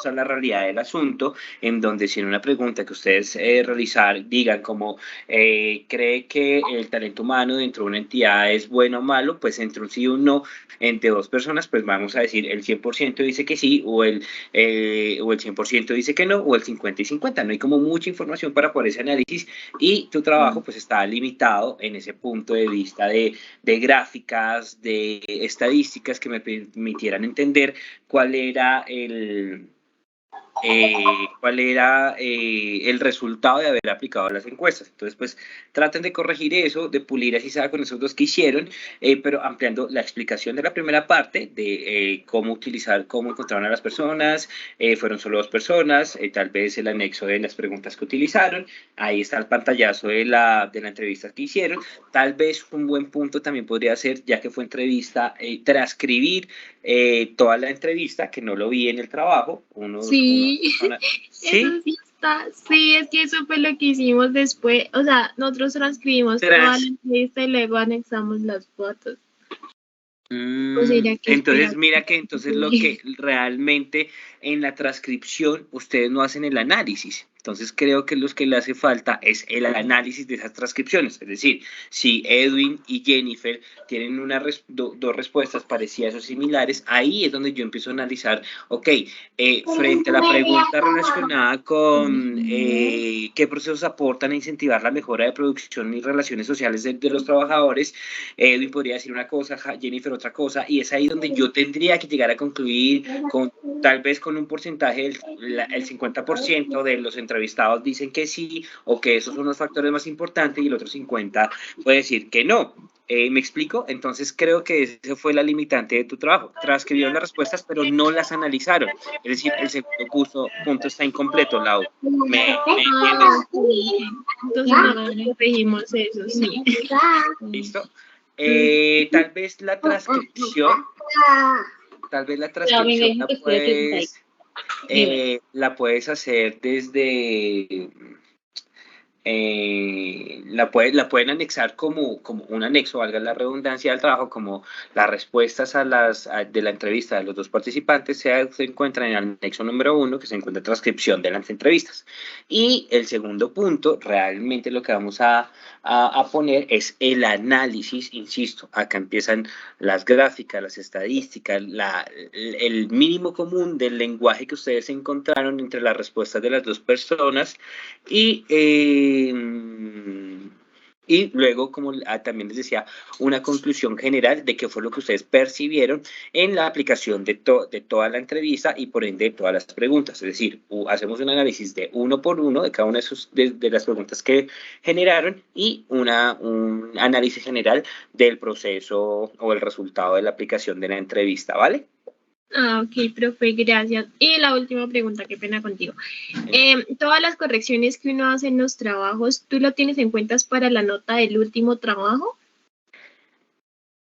a la realidad del asunto, en donde si en una pregunta que ustedes realizar digan como cree que el talento humano dentro de una entidad es bueno o malo, pues entre un sí y un no, entre dos personas, pues vamos a decir el 100% dice que sí, o el 100% dice que no, o el 50 y 50. No hay como mucha información para poder ese análisis y tu trabajo pues está limitado en ese punto de vista de gráficas, de estadísticas que me permitieran entender cuál era el resultado de haber aplicado las encuestas. Entonces, pues traten de corregir eso, de pulir así sea con esos dos que hicieron, pero ampliando la explicación de la primera parte de cómo utilizar, cómo encontraron a las personas, fueron solo dos personas, tal vez el anexo de las preguntas que utilizaron, ahí está el pantallazo de la entrevista que hicieron. Tal vez un buen punto también podría ser, ya que fue entrevista, transcribir toda la entrevista, que no lo vi en el trabajo, Sí, eso ¿sí? sí está. Sí, es que eso fue lo que hicimos después. O sea, nosotros transcribimos toda la entrevista y luego anexamos las fotos. O sea, que Entonces, esperar. mira que entonces lo que realmente en la transcripción ustedes no hacen el análisis. Entonces creo que lo que le hace falta es el análisis de esas transcripciones. Es decir, si Edwin y Jennifer tienen dos respuestas parecidas o similares, ahí es donde yo empiezo a analizar, ok, frente a la pregunta relacionada con qué procesos aportan a incentivar la mejora de producción y relaciones sociales de los trabajadores, Edwin podría decir una cosa, Jennifer otra cosa, y es ahí donde yo tendría que llegar a concluir con tal vez con un porcentaje, el 50% de los entrevistados dicen que sí, o que esos son los factores más importantes, y el otro 50% puede decir que no. ¿Me explico? Entonces creo que esa fue la limitante de tu trabajo. Transcribieron las respuestas, pero no las analizaron. Es decir, el segundo punto está incompleto, Lau. ¿Me entiendes? Entonces nosotros corregimos eso, sí. ¿Listo? Tal vez la transcripción la puedes hacer desde la pueden anexar como un anexo, valga la redundancia del trabajo, como las respuestas de la entrevista de los dos participantes se encuentran en el anexo número 1, que se encuentra transcripción de las entrevistas. Y el segundo punto, realmente lo que vamos a poner es el análisis, insisto, acá empiezan las gráficas, las estadísticas, el mínimo común del lenguaje que ustedes encontraron entre las respuestas de las dos personas y luego, como también les decía, una conclusión general de qué fue lo que ustedes percibieron en la aplicación de toda la entrevista y por ende de todas las preguntas. Es decir, hacemos un análisis de uno por uno de cada una de las preguntas que generaron y un análisis general del proceso o el resultado de la aplicación de la entrevista, ¿vale? Ok, profe, gracias. Y la última pregunta, qué pena contigo. Todas las correcciones que uno hace en los trabajos, ¿tú lo tienes en cuenta para la nota del último trabajo?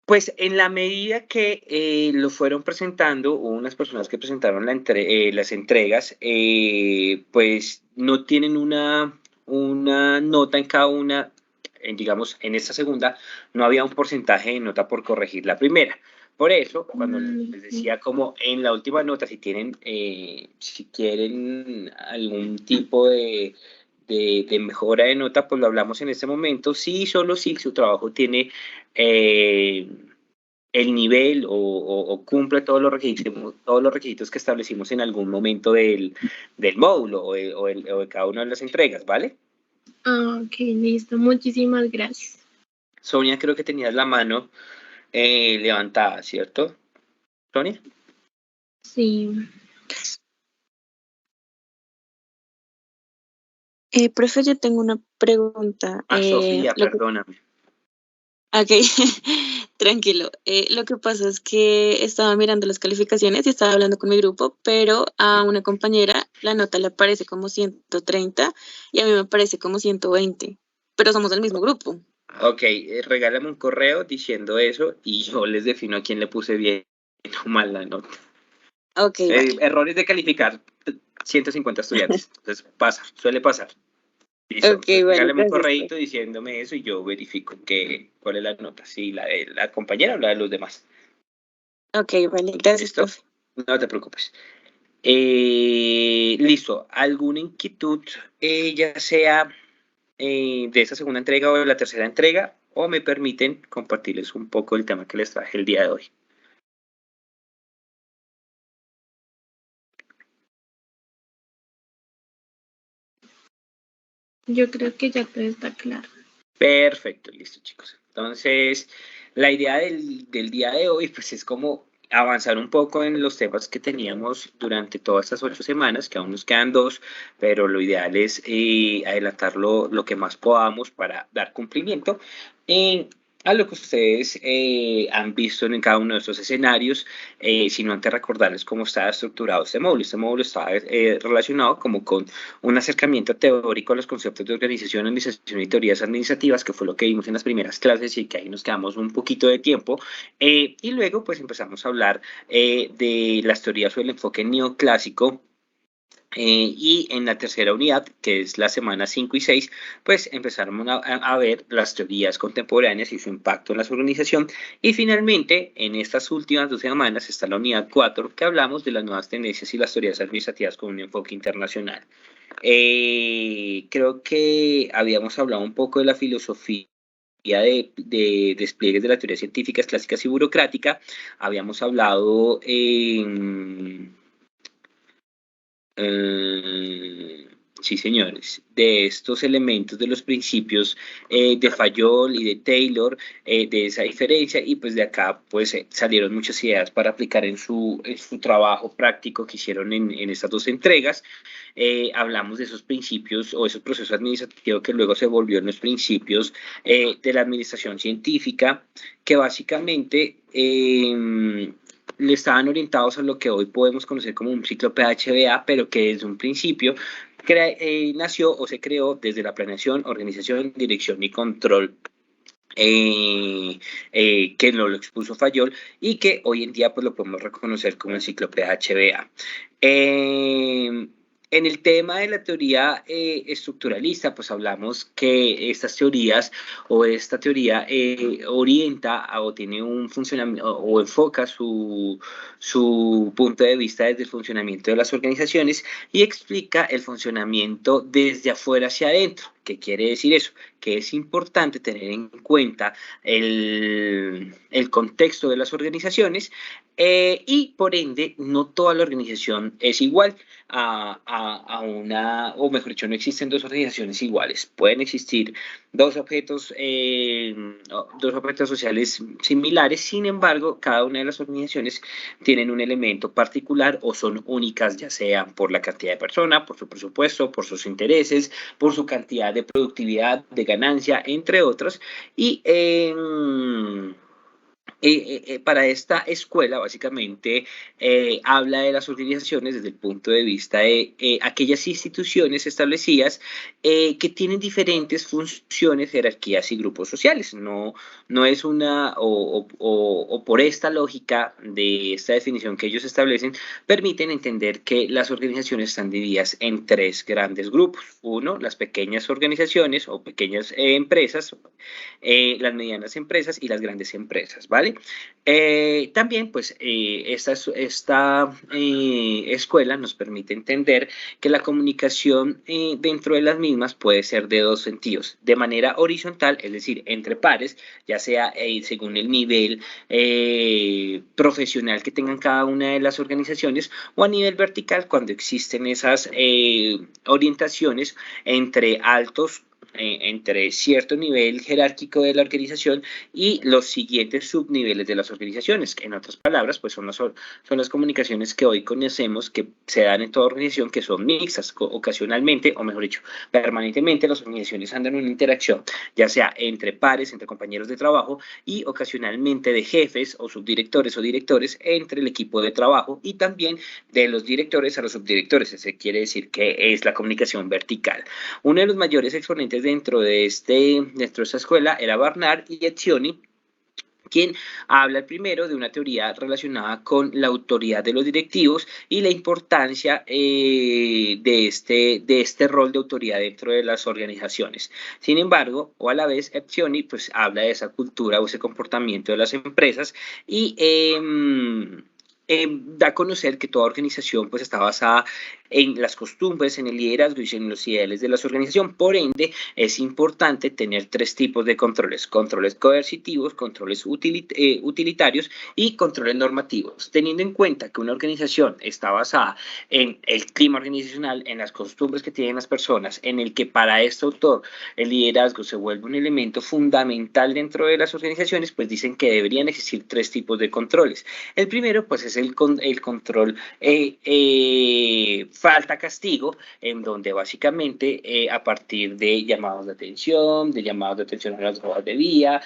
Pues en la medida que lo fueron presentando, hubo unas personas que presentaron las entregas, pues no tienen una nota en cada una, digamos, en esta segunda no había un porcentaje de nota por corregir la primera. Por eso, cuando les decía como en la última nota, si quieren algún tipo de mejora de nota, pues lo hablamos en este momento. Sí, solo si su trabajo tiene el nivel o cumple todos los requisitos que establecimos en algún momento del módulo o de cada una de las entregas, ¿vale? Ok, listo. Muchísimas gracias. Sonia, creo que tenías la mano levantada, ¿cierto? Sonia. Sí. Profe, yo tengo una pregunta. Sofía, perdóname. Ok, tranquilo. Lo que pasa es que estaba mirando las calificaciones y estaba hablando con mi grupo, pero a una compañera la nota le aparece como 130 y a mí me parece como 120, pero somos del mismo grupo. Ok, regálame un correo diciendo eso y yo les defino a quién le puse bien o mal la nota. Ok, vale. Errores de calificar 150 estudiantes. Entonces suele pasar. Listo. Okay, Regálame un gracias. correíto diciéndome eso y yo verifico cuál es la nota, si la de la compañera o la de los demás. Ok, vale, gracias, ¿Listo? profe. No te preocupes. Listo, ¿alguna inquietud, ya sea de esta segunda entrega o de la tercera entrega? ¿O me permiten compartirles un poco el tema que les traje el día de hoy? Yo creo que ya todo está claro. Perfecto, listo, chicos. Entonces, la idea del día de hoy, pues es como avanzar un poco en los temas que teníamos durante todas estas 8 semanas, que aún nos quedan 2, pero lo ideal es adelantarlo lo que más podamos para dar cumplimiento a lo que ustedes han visto en cada uno de estos escenarios, sino antes recordarles cómo está estructurado este módulo. Este módulo está relacionado como con un acercamiento teórico a los conceptos de organización, administración y teorías administrativas, que fue lo que vimos en las primeras clases y que ahí nos quedamos un poquito de tiempo. Y luego pues empezamos a hablar de las teorías o el enfoque neoclásico. Y en la tercera unidad, que es la semana 5 y 6, pues empezaron a ver las teorías contemporáneas y su impacto en la organización. Y finalmente, en estas últimas 2 semanas está la unidad 4, que hablamos de las nuevas tendencias y las teorías administrativas con un enfoque internacional. Creo que habíamos hablado un poco de la filosofía de despliegues de las teorías científicas clásicas y burocrática. Habíamos hablado sí, señores, de estos elementos de los principios de Fayol y de Taylor, de esa diferencia, y pues de acá pues salieron muchas ideas para aplicar en su trabajo práctico que hicieron en estas 2 entregas. Hablamos de esos principios o esos procesos administrativos que luego se volvió en los principios de la administración científica, que básicamente le estaban orientados a lo que hoy podemos conocer como un ciclo PHBA, pero que desde un principio nació o se creó desde la planeación, organización, dirección y control, que lo expuso Fayol y que hoy en día pues lo podemos reconocer como el ciclo PHBA. En el tema de la teoría estructuralista, pues hablamos que estas teorías o esta teoría orienta o tiene un funcionamiento o enfoca su punto de vista desde el funcionamiento de las organizaciones y explica el funcionamiento desde afuera hacia adentro. ¿Qué quiere decir eso? Que es importante tener en cuenta el contexto de las organizaciones y por ende no toda la organización es igual a una, o mejor dicho, no existen 2 organizaciones iguales. Pueden existir 2 objetos sociales similares, sin embargo, cada una de las organizaciones tienen un elemento particular o son únicas, ya sea por la cantidad de personas, por su presupuesto, por sus intereses, por su cantidad de productividad, de ganancia, entre otros. Y para esta escuela, básicamente, habla de las organizaciones desde el punto de vista de aquellas instituciones establecidas que tienen diferentes funciones, jerarquías y grupos sociales. No es una, o por esta lógica de esta definición que ellos establecen, permiten entender que las organizaciones están divididas en 3 grandes grupos. Uno, las pequeñas organizaciones o pequeñas empresas, las medianas empresas y las grandes empresas, ¿vale? También, pues, esta escuela nos permite entender que la comunicación dentro de las mismas puede ser de 2 sentidos. De manera horizontal, es decir, entre pares, ya sea según el nivel profesional que tengan cada una de las organizaciones, o a nivel vertical, cuando existen esas orientaciones entre altos, entre cierto nivel jerárquico de la organización y los siguientes subniveles de las organizaciones, que en otras palabras pues son las comunicaciones que hoy conocemos que se dan en toda organización, que son mixtas. Ocasionalmente, o mejor dicho, permanentemente las organizaciones andan en una interacción, ya sea entre pares, entre compañeros de trabajo, y ocasionalmente de jefes o subdirectores o directores entre el equipo de trabajo, y también de los directores a los subdirectores. Eso quiere decir que es la comunicación vertical. Uno de los mayores exponentes dentro de esta escuela era Barnard y Etzioni, quien habla primero de una teoría relacionada con la autoridad de los directivos y la importancia de este rol de autoridad dentro de las organizaciones. Sin embargo, o a la vez, Etzioni pues habla de esa cultura o ese comportamiento de las empresas y da a conocer que toda organización pues está basada en las costumbres, en el liderazgo y en los ideales de la organización. Por ende, es importante tener 3 tipos de controles: controles coercitivos, controles utilitarios y controles normativos. Teniendo en cuenta que una organización está basada en el clima organizacional, en las costumbres que tienen las personas, en el que para este autor el liderazgo se vuelve un elemento fundamental dentro de las organizaciones, pues dicen que deberían existir 3 tipos de controles. El primero, pues, es el control falta-castigo, en donde básicamente a partir de llamados de atención a las drogas de vía,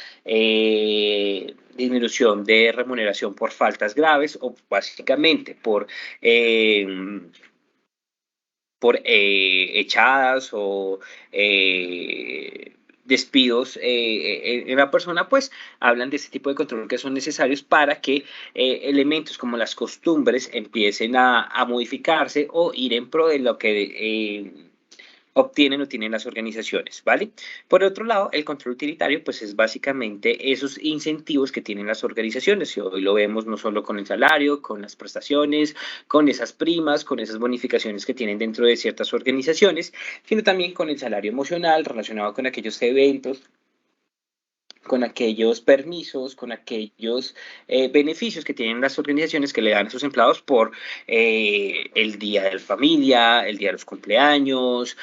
disminución de remuneración por faltas graves o básicamente por echadas o despidos en la persona, pues hablan de este tipo de control que son necesarios para que elementos como las costumbres empiecen a modificarse o ir en pro de lo que obtienen o tienen las organizaciones, ¿vale? Por otro lado, el control utilitario, pues es básicamente esos incentivos que tienen las organizaciones, y hoy lo vemos no solo con el salario, con las prestaciones, con esas primas, con esas bonificaciones que tienen dentro de ciertas organizaciones, sino también con el salario emocional relacionado con aquellos eventos, con aquellos permisos, con aquellos beneficios que tienen las organizaciones que le dan a sus empleados por el día de la familia, el día de los cumpleaños,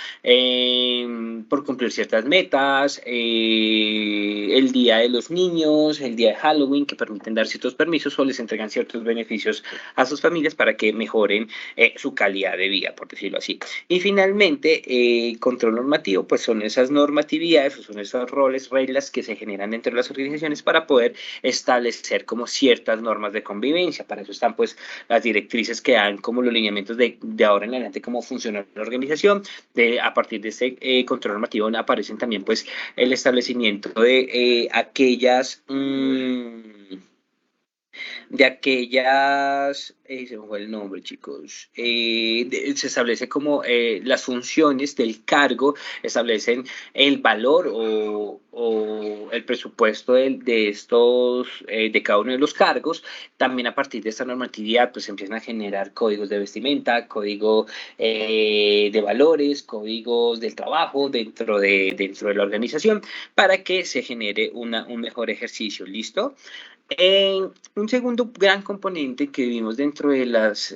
por cumplir ciertas metas, el día de los niños, el día de Halloween, que permiten dar ciertos permisos o les entregan ciertos beneficios a sus familias para que mejoren su calidad de vida, por decirlo así. Y finalmente, control normativo, pues son esas normatividades, son esos roles, reglas que se generan dentro de las organizaciones para poder establecer como ciertas normas de convivencia. Para eso están pues las directrices que dan como los lineamientos de ahora en adelante cómo funciona la organización. A partir de este control normativo aparecen también pues el establecimiento de aquellas se me fue el nombre, chicos, se establece como las funciones del cargo, establecen el valor o el presupuesto de estos, de cada uno de los cargos. También a partir de esta normatividad, pues empiezan a generar códigos de vestimenta, código de valores, códigos del trabajo dentro de la organización para que se genere un mejor ejercicio. ¿Listo? Un segundo gran componente que vimos dentro de los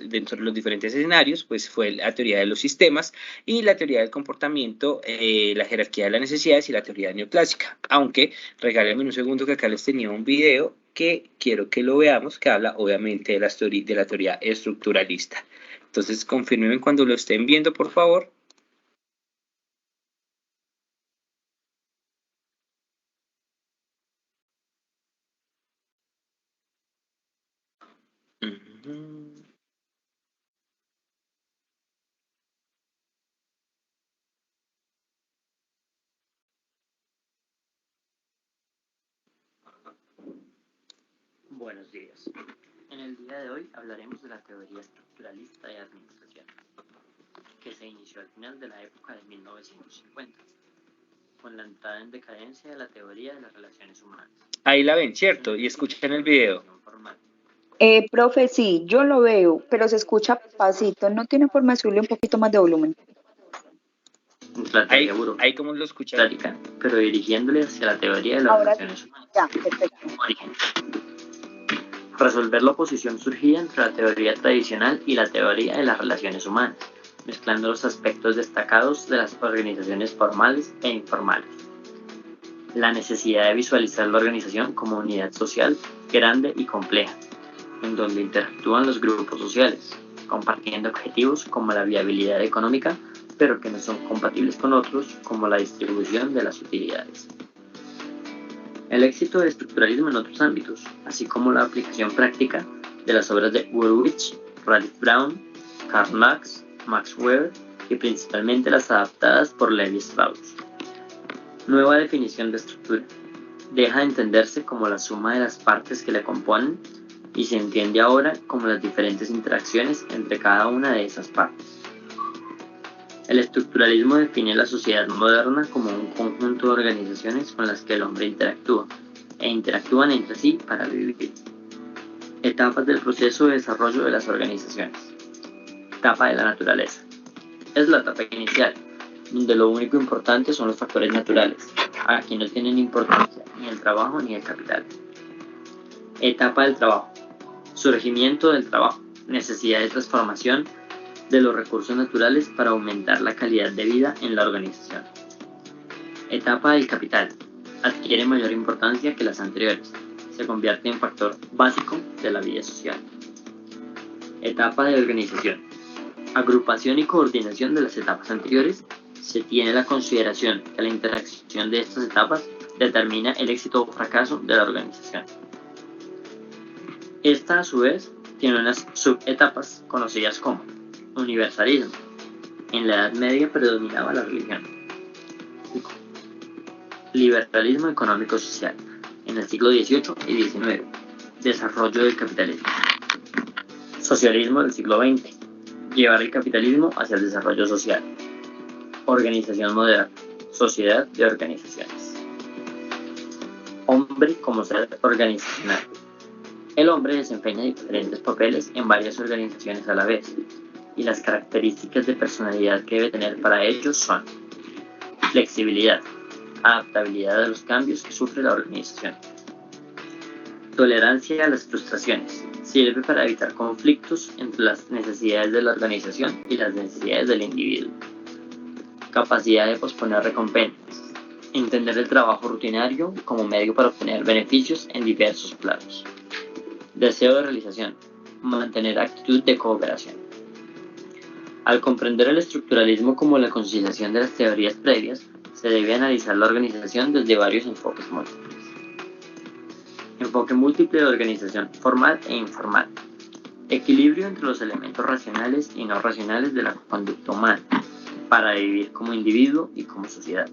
diferentes escenarios, pues fue la teoría de los sistemas y la teoría del comportamiento, la jerarquía de las necesidades y la teoría neoclásica. Aunque, regálenme un segundo que acá les tenía un video que quiero que lo veamos, que habla obviamente de la teoría estructuralista. Entonces, confirmen cuando lo estén viendo, por favor. Buenos días. En el día de hoy hablaremos de la teoría estructuralista de administración, que se inició al final de la época de 1950, con la entrada en decadencia de la teoría de las relaciones humanas. Ahí la ven, ¿cierto? Y escuchen el video. Profe, sí, yo lo veo, pero se escucha pasito. ¿No tiene forma de subirle un poquito más de volumen? La teoría ahí como lo escuchan. Pero dirigiéndole hacia la teoría de las relaciones humanas. Ya, perfecto. Origen. Resolver la oposición surgía entre la teoría tradicional y la teoría de las relaciones humanas, mezclando los aspectos destacados de las organizaciones formales e informales. La necesidad de visualizar la organización como unidad social grande y compleja, en donde interactúan los grupos sociales, compartiendo objetivos como la viabilidad económica, pero que no son compatibles con otros, como la distribución de las utilidades. El éxito del estructuralismo en otros ámbitos, así como la aplicación práctica de las obras de Woolrich, Ralph Brown, Karl Marx, Max Weber y principalmente las adaptadas por Levi Strauss. Nueva definición de estructura. Deja de entenderse como la suma de las partes que la componen y se entiende ahora como las diferentes interacciones entre cada una de esas partes. El estructuralismo define la sociedad moderna como un conjunto de organizaciones con las que el hombre interactúa e interactúan entre sí para vivir. Etapas del proceso de desarrollo de las organizaciones. Etapa de la naturaleza. Es la etapa inicial, donde lo único importante son los factores naturales. Aquí no tienen importancia ni el trabajo ni el capital. Etapa del trabajo. Surgimiento del trabajo. Necesidad de transformación de los recursos naturales para aumentar la calidad de vida en la organización. Etapa del capital. Adquiere mayor importancia que las anteriores. Se convierte en factor básico de la vida social. Etapa de organización. Agrupación y coordinación de las etapas anteriores. Se tiene la consideración que la interacción de estas etapas determina el éxito o fracaso de la organización. Esta, a su vez, tiene unas subetapas conocidas como universalismo. En la Edad Media predominaba la religión. Liberalismo económico-social. En el siglo XVIII y XIX. Desarrollo del capitalismo. Socialismo del siglo XX. Llevar el capitalismo hacia el desarrollo social. Organización moderna. Sociedad de organizaciones. Hombre como ser organizacional. El hombre desempeña diferentes papeles en varias organizaciones a la vez, y las características de personalidad que debe tener para ellos son flexibilidad, adaptabilidad a los cambios que sufre la organización, tolerancia a las frustraciones, sirve para evitar conflictos entre las necesidades de la organización y las necesidades del individuo, capacidad de posponer recompensas, entender el trabajo rutinario como medio para obtener beneficios en diversos planos. Deseo de realización. Mantener actitud de cooperación. Al comprender el estructuralismo como la conciliación de las teorías previas, se debe analizar la organización desde varios enfoques múltiples. Enfoque múltiple de organización formal e informal. Equilibrio entre los elementos racionales y no racionales de la conducta humana, para vivir como individuo y como sociedad.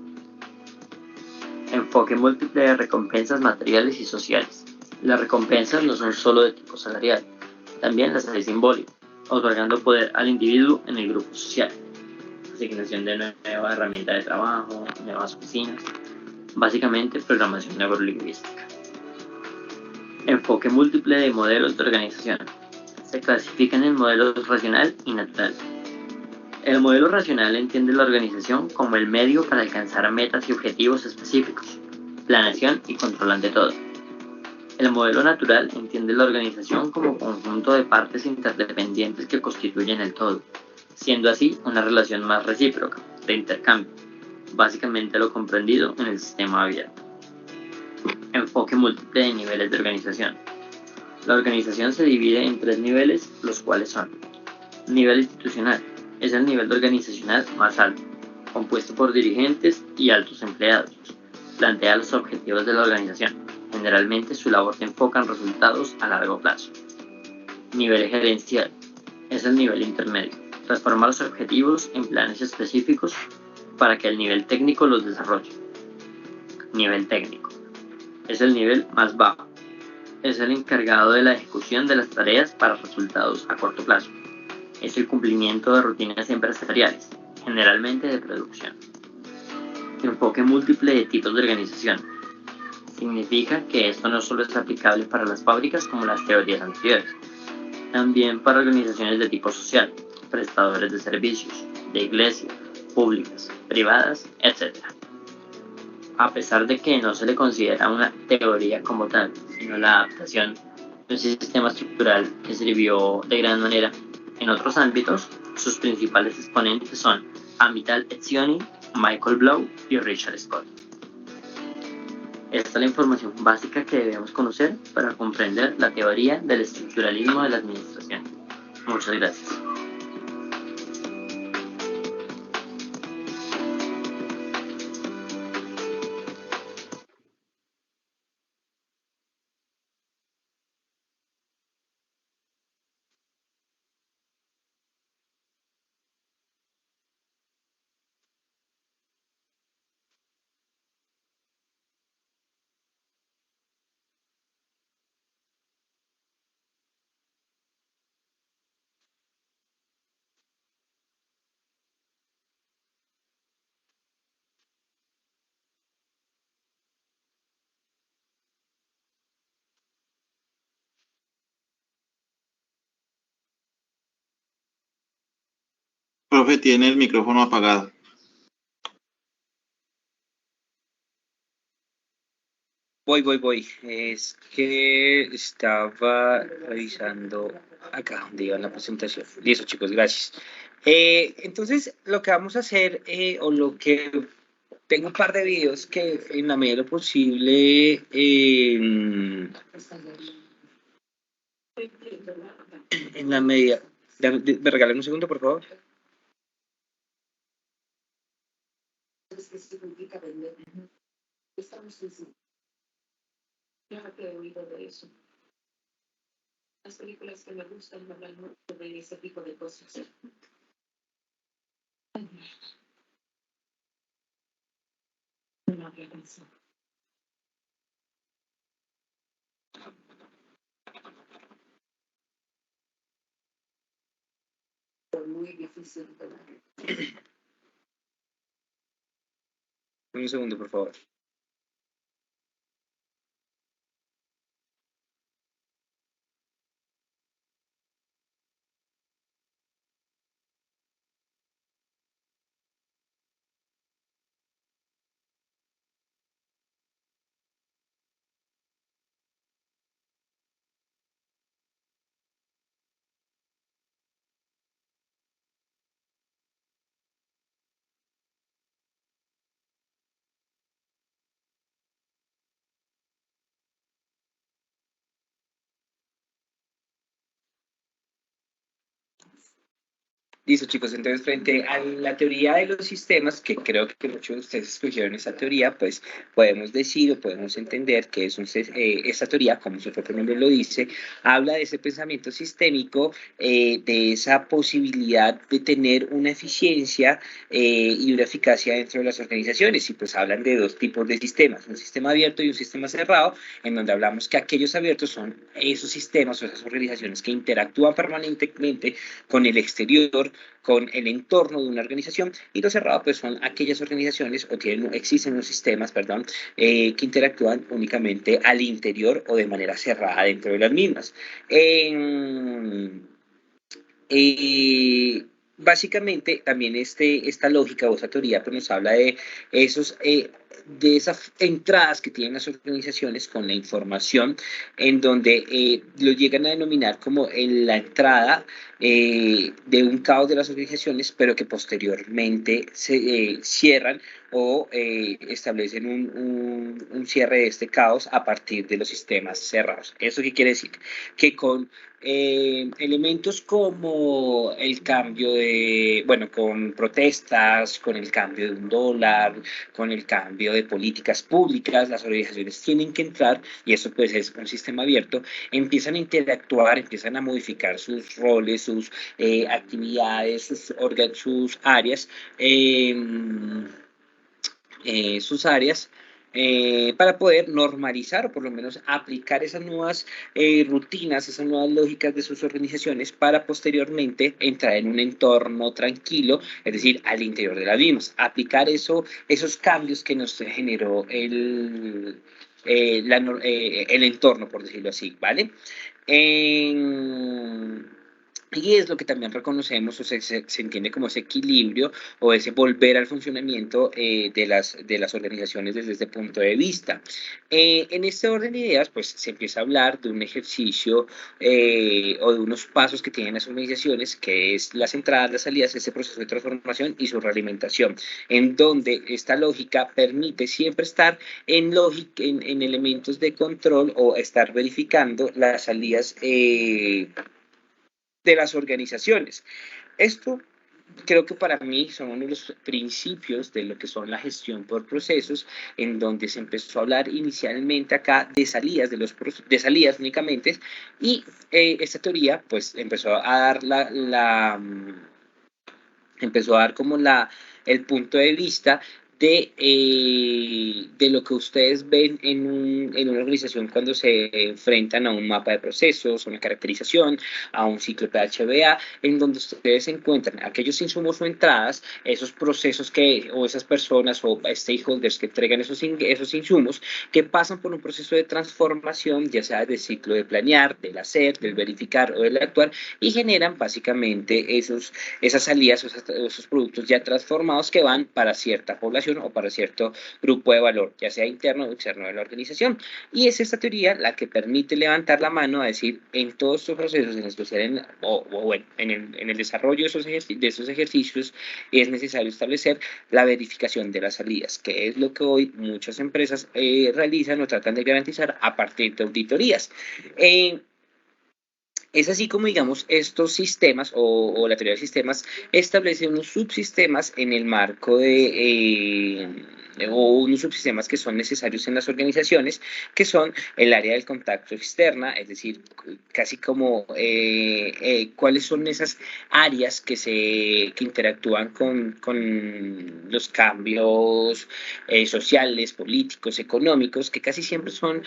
Enfoque múltiple de recompensas materiales y sociales. Las recompensas no son solo de tipo salarial, también las hay simbólicas, otorgando poder al individuo en el grupo social. Asignación de nueva herramienta de trabajo, nuevas oficinas, básicamente programación neurolingüística. Enfoque múltiple de modelos de organización. Se clasifican en modelos racional y natural. El modelo racional entiende la organización como el medio para alcanzar metas y objetivos específicos, planeación y control ante todo. El modelo natural entiende la organización como conjunto de partes interdependientes que constituyen el todo, siendo así una relación más recíproca, de intercambio, básicamente lo comprendido en el sistema abierto. Enfoque múltiple de niveles de organización. La organización se divide en 3 niveles, los cuales son: nivel institucional, es el nivel organizacional más alto, compuesto por dirigentes y altos empleados. Plantea los objetivos de la organización. Generalmente su labor se enfoca en resultados a largo plazo. Nivel gerencial, es el nivel intermedio. Transforma los objetivos en planes específicos para que el nivel técnico los desarrolle. Nivel técnico, es el nivel más bajo. Es el encargado de la ejecución de las tareas para resultados a corto plazo. Es el cumplimiento de rutinas empresariales, generalmente de producción. Enfoque múltiple de tipos de organización. Significa que esto no solo es aplicable para las fábricas como las teorías anteriores, también para organizaciones de tipo social, prestadores de servicios, de iglesia, públicas, privadas, etc. A pesar de que no se le considera una teoría como tal, sino la adaptación de un sistema estructural que sirvió de gran manera en otros ámbitos, sus principales exponentes son Amital Etzioni, Michael Blow y Richard Scott. Esta es la información básica que debemos conocer para comprender la teoría del estructuralismo de la administración. Muchas gracias. profe tiene el micrófono apagado. Voy. Es que estaba revisando acá donde iba la presentación. Listo, chicos, gracias. Entonces, lo que vamos a hacer, o lo que tengo un par de videos que en la medida de lo posible, en la medida, ¿me regalan un segundo, por favor? Claro que he oído de eso. Las películas que me gustan no hablan mucho de ese tipo de cosas. No había pensado. Fue muy difícil. Un segundo, por favor. Listo, chicos. Entonces, frente a la teoría de los sistemas, que creo que muchos de ustedes escogieron esa teoría, pues podemos decir o podemos entender que esa teoría, como su propio nombre lo dice, habla de ese pensamiento sistémico, de esa posibilidad de tener una eficiencia y una eficacia dentro de las organizaciones. Y pues hablan de dos tipos de sistemas, un sistema abierto y un sistema cerrado, en donde hablamos que aquellos abiertos son esos sistemas o esas organizaciones que interactúan permanentemente con el exterior, con el entorno de una organización, y lo cerrado pues son aquellas organizaciones existen unos sistemas, perdón, que interactúan únicamente al interior o de manera cerrada dentro de las mismas. Básicamente también esta lógica o esta teoría pues nos habla de de esas entradas que tienen las organizaciones con la información, en donde lo llegan a denominar como la entrada de un caos de las organizaciones, pero que posteriormente se cierran o establecen un cierre de este caos a partir de los sistemas cerrados. ¿Eso qué quiere decir? Que con elementos como el cambio con protestas, con el cambio de un dólar, con el cambio de políticas públicas, las organizaciones tienen que entrar, y eso pues es un sistema abierto, empiezan a interactuar, empiezan a modificar sus roles, sus actividades, sus áreas, para poder normalizar o por lo menos aplicar esas nuevas rutinas, esas nuevas lógicas de sus organizaciones para posteriormente entrar en un entorno tranquilo, es decir, al interior de las mismas. Aplicar esos cambios que nos generó el entorno, por decirlo así, ¿vale? Y es lo que también reconocemos o se entiende como ese equilibrio o ese volver al funcionamiento de las organizaciones desde este punto de vista. En este orden de ideas, pues se empieza a hablar de un ejercicio o de unos pasos que tienen las organizaciones, que es las entradas, las salidas, ese proceso de transformación y su realimentación, en donde esta lógica permite siempre estar en elementos de control o estar verificando las salidas de las organizaciones. Esto creo que para mí son uno de los principios de lo que son la gestión por procesos, en donde se empezó a hablar inicialmente acá de salidas, de salidas únicamente, y esta teoría pues empezó a dar como el punto de vista de lo que ustedes ven en una organización cuando se enfrentan a un mapa de procesos, a una caracterización, a un ciclo PHBA, en donde ustedes encuentran aquellos insumos o entradas, esos procesos o esas personas o stakeholders que entregan esos insumos, que pasan por un proceso de transformación, ya sea del ciclo de planear, del hacer, del verificar o del actuar, y generan básicamente esas salidas, esos productos ya transformados que van para cierta población o para cierto grupo de valor, ya sea interno o externo de la organización. Y es esta teoría la que permite levantar la mano a decir, en todos estos procesos, en especial en el desarrollo de esos ejercicios, es necesario establecer la verificación de las salidas, que es lo que hoy muchas empresas realizan o tratan de garantizar a partir de auditorías. Es así como, digamos, estos sistemas o la teoría de sistemas establece unos subsistemas en el marco o unos subsistemas que son necesarios en las organizaciones, que son el área del contacto externa, es decir, casi como cuáles son esas áreas que interactúan con los cambios sociales, políticos, económicos, que casi siempre son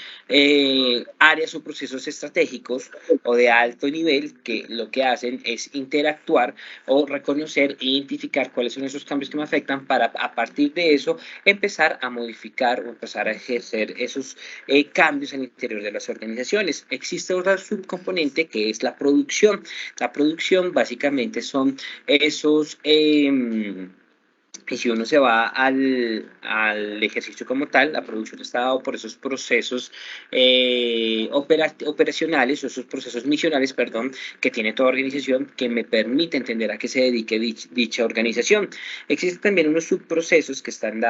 áreas o procesos estratégicos o de alto nivel que lo que hacen es interactuar o reconocer e identificar cuáles son esos cambios que me afectan para a partir de eso empezar a modificar o empezar a ejercer esos cambios al interior de las organizaciones. Existe otra subcomponente que es la producción. La producción básicamente son esos... y si uno se va al ejercicio como tal, la producción está dado por esos procesos operacionales o esos procesos misionales, perdón, que tiene toda organización que me permite entender a qué se dedique dicha organización. Existen también unos subprocesos que están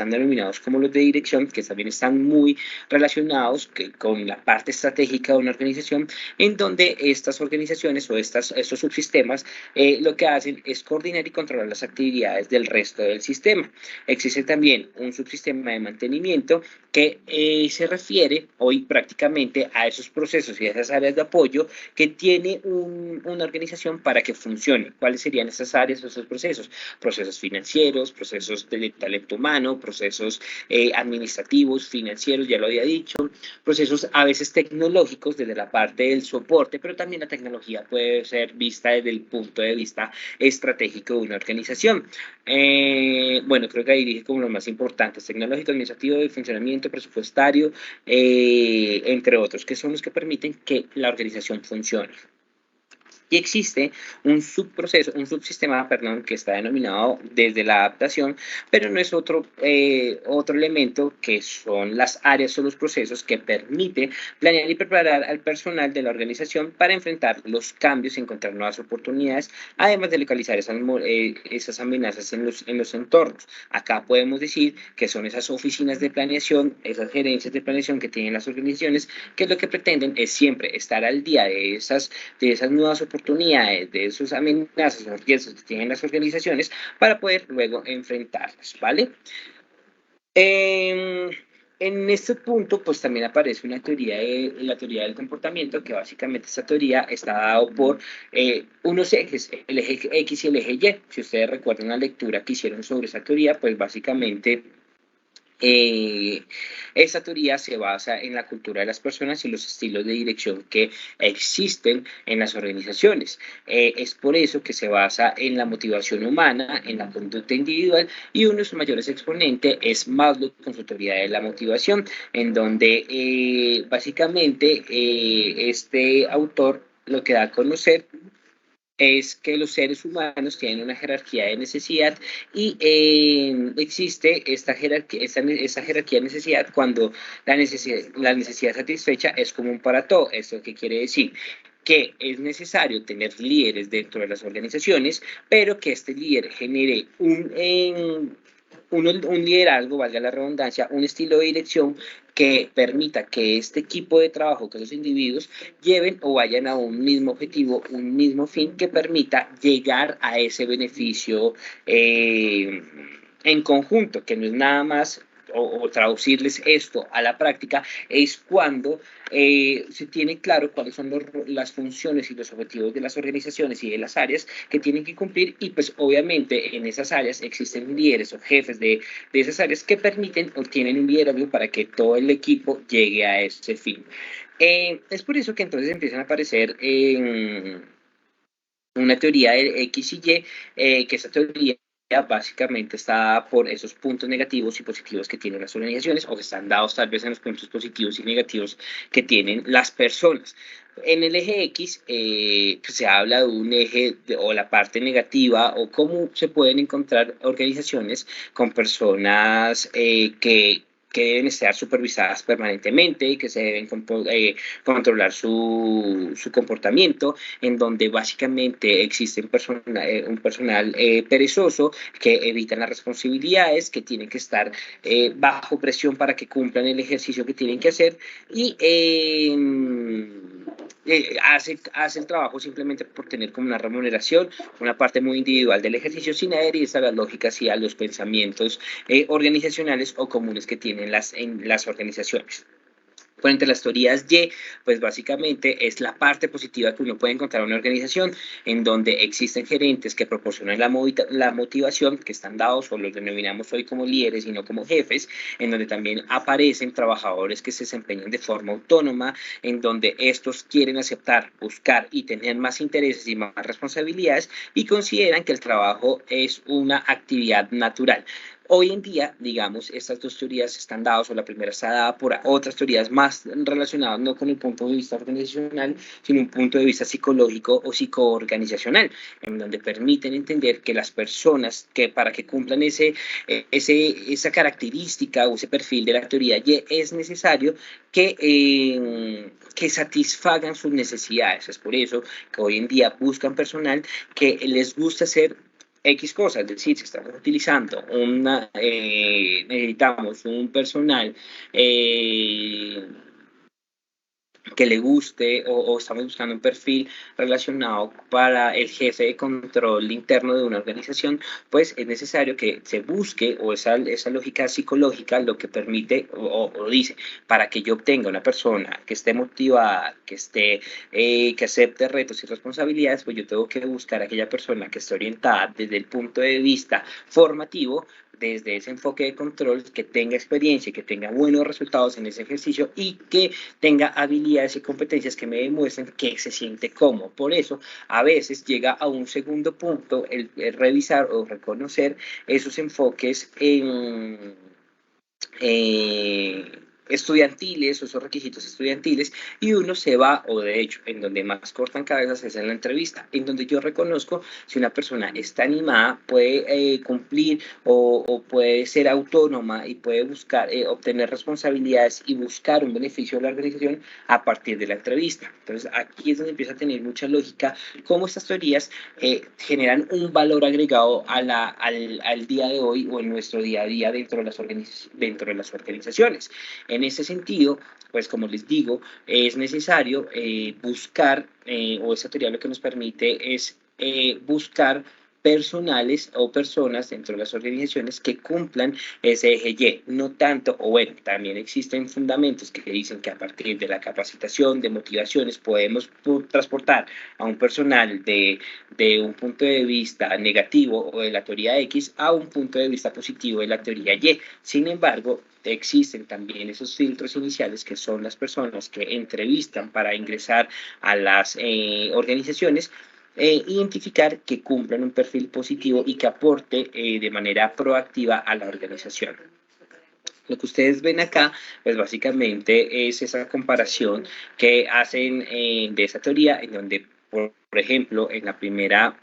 denominados como los de dirección, que también están muy relacionados con la parte estratégica de una organización, en donde estas organizaciones o estos subsistemas lo que hacen es coordinar y controlar las actividades del resto del sistema. Existe también un subsistema de mantenimiento que se refiere hoy prácticamente a esos procesos y a esas áreas de apoyo que tiene una organización para que funcione. ¿Cuáles serían esas áreas o esos procesos? Procesos financieros, procesos de talento humano, procesos administrativos, financieros, ya lo había dicho, procesos a veces tecnológicos desde la parte del soporte, pero también la tecnología puede ser vista desde el punto de vista estratégico de una organización. Bueno, creo que ahí dije como lo más importante, tecnológico, administrativo, de funcionamiento, presupuestario, entre otros, que son los que permiten que la organización funcione. Y existe un subsistema, que está denominado desde la adaptación, pero no es otro elemento que son las áreas o los procesos que permite planear y preparar al personal de la organización para enfrentar los cambios y encontrar nuevas oportunidades, además de localizar esas amenazas en los entornos. Acá podemos decir que son esas oficinas de planeación, esas gerencias de planeación que tienen las organizaciones, que lo que pretenden es siempre estar al día de esas nuevas oportunidades, de esas amenazas o riesgos que tienen las organizaciones para poder luego enfrentarlas, ¿vale? En este punto, pues también aparece la teoría del comportamiento, que básicamente esta teoría está dada por unos ejes, el eje X y el eje Y. Si ustedes recuerdan la lectura que hicieron sobre esa teoría, pues básicamente esta teoría se basa en la cultura de las personas y los estilos de dirección que existen en las organizaciones. Es por eso que se basa en la motivación humana, en la conducta individual, y uno de sus mayores exponentes es Maslow con su teoría de la motivación, en donde básicamente este autor lo que da a conocer es que los seres humanos tienen una jerarquía de necesidad y existe esta jerarquía, esa jerarquía de necesidad cuando la necesidad satisfecha es común para todo. ¿Esto qué quiere decir? Que es necesario tener líderes dentro de las organizaciones, pero que este líder genere un liderazgo, valga la redundancia, un estilo de dirección que permita que este equipo de trabajo, que los individuos lleven o vayan a un mismo objetivo, un mismo fin que permita llegar a ese beneficio en conjunto, que no es nada más o traducirles esto a la práctica es cuando se tiene claro cuáles son las funciones y los objetivos de las organizaciones y de las áreas que tienen que cumplir, y pues obviamente en esas áreas existen líderes o jefes de esas áreas que permiten o tienen un liderazgo para que todo el equipo llegue a ese fin. Es por eso que entonces empiezan a aparecer una teoría de X y Y, que esa teoría básicamente está por esos puntos negativos y positivos que tienen las organizaciones, o que están dados tal vez en los puntos positivos y negativos que tienen las personas. En el eje X pues se habla de un eje o la parte negativa, o cómo se pueden encontrar organizaciones con personas que deben estar supervisadas permanentemente, que se deben controlar su comportamiento, en donde básicamente existe un personal perezoso, que evitan las responsabilidades, que tienen que estar bajo presión para que cumplan el ejercicio que tienen que hacer, y hace el trabajo simplemente por tener como una remuneración, una parte muy individual del ejercicio, sin adherirse a las lógicas y a los pensamientos organizacionales o comunes que tienen en las organizaciones. Por entre las teorías Y, pues básicamente es la parte positiva que uno puede encontrar en una organización, en donde existen gerentes que proporcionan la motivación, que están dados, o los denominamos hoy como líderes y no como jefes, en donde también aparecen trabajadores que se desempeñan de forma autónoma, en donde estos quieren aceptar, buscar y tener más intereses y más responsabilidades, y consideran que el trabajo es una actividad natural. Hoy en día, digamos, estas dos teorías están dadas, o la primera está dada por otras teorías más relacionadas no con el punto de vista organizacional, sino un punto de vista psicológico o psicoorganizacional, en donde permiten entender que las personas, que para que cumplan esa característica o ese perfil de la teoría Y, es necesario que satisfagan sus necesidades. Es por eso que hoy en día buscan personal que les gusta hacer X cosas, es decir, si estamos utilizando necesitamos un personal que le guste, o estamos buscando un perfil relacionado para el jefe de control interno de una organización, pues es necesario que se busque, o esa lógica psicológica lo que permite o dice, para que yo obtenga una persona que esté motivada, que acepte retos y responsabilidades, pues yo tengo que buscar a aquella persona que esté orientada desde el punto de vista formativo, desde ese enfoque de control, que tenga experiencia, que tenga buenos resultados en ese ejercicio, y que tenga habilidades y competencias que me demuestren que se siente cómodo. Por eso, a veces llega a un segundo punto el revisar o reconocer esos enfoques estudiantiles, o esos requisitos estudiantiles, y uno se va, o de hecho, en donde más cortan cabezas es en la entrevista, en donde yo reconozco si una persona está animada, puede cumplir o puede ser autónoma y puede buscar obtener responsabilidades y buscar un beneficio de la organización a partir de la entrevista. Entonces, aquí es donde empieza a tener mucha lógica cómo estas teorías generan un valor agregado al día de hoy, o en nuestro día a día dentro de las organizaciones. En ese sentido, pues como les digo, es necesario buscar, o esa teoría lo que nos permite es buscar personales o personas dentro de las organizaciones que cumplan ese eje Y, no tanto, o bueno, también existen fundamentos que dicen que a partir de la capacitación, de motivaciones, podemos transportar a un personal de un punto de vista negativo o de la teoría X a un punto de vista positivo de la teoría Y. Sin embargo, existen también esos filtros iniciales, que son las personas que entrevistan para ingresar a las organizaciones, identificar que cumplan un perfil positivo y que aporte de manera proactiva a la organización. Lo que ustedes ven acá, pues básicamente es esa comparación que hacen de esa teoría, en donde, por ejemplo, en la primera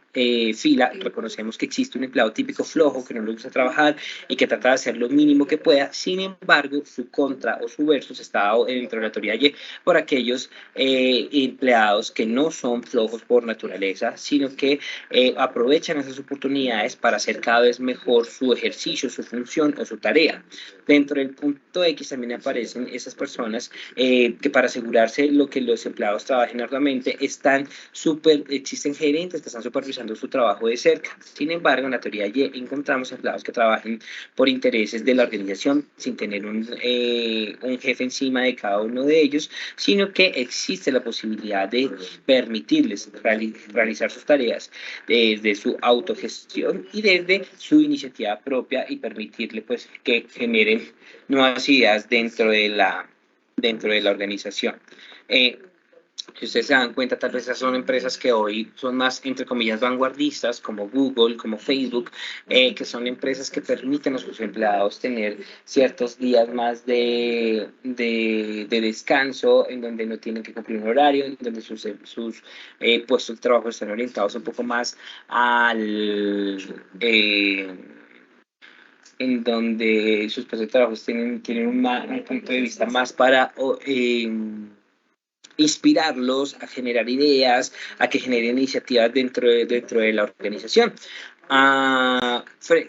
fila reconocemos que existe un empleado típico flojo, que no le gusta trabajar y que trata de hacer lo mínimo que pueda. Sin embargo, su contra o su versus está dado dentro de la teoría Y por aquellos empleados que no son flojos por naturaleza, sino que aprovechan esas oportunidades para hacer cada vez mejor su ejercicio, su función o su tarea. Dentro del punto X también aparecen esas personas que, para asegurarse lo que los empleados trabajen arduamente, están súper existen gerentes que están supervisando su trabajo de cerca. Sin embargo, en la teoría Y encontramos empleados que trabajen por intereses de la organización sin tener un jefe encima de cada uno de ellos, sino que existe la posibilidad de permitirles realizar sus tareas desde su autogestión y desde su iniciativa propia y permitirle pues que generen nuevas ideas dentro de la organización. Si ustedes se dan cuenta, tal vez esas son empresas que hoy son más, entre comillas, vanguardistas, como Google, como Facebook, que son empresas que permiten a sus empleados tener ciertos días más de descanso, en donde no tienen que cumplir un horario, en donde sus puestos de trabajo están orientados un poco más al... en donde sus puestos de trabajo tienen un punto de vista más para inspirarlos a generar ideas, a que generen iniciativas dentro de la organización.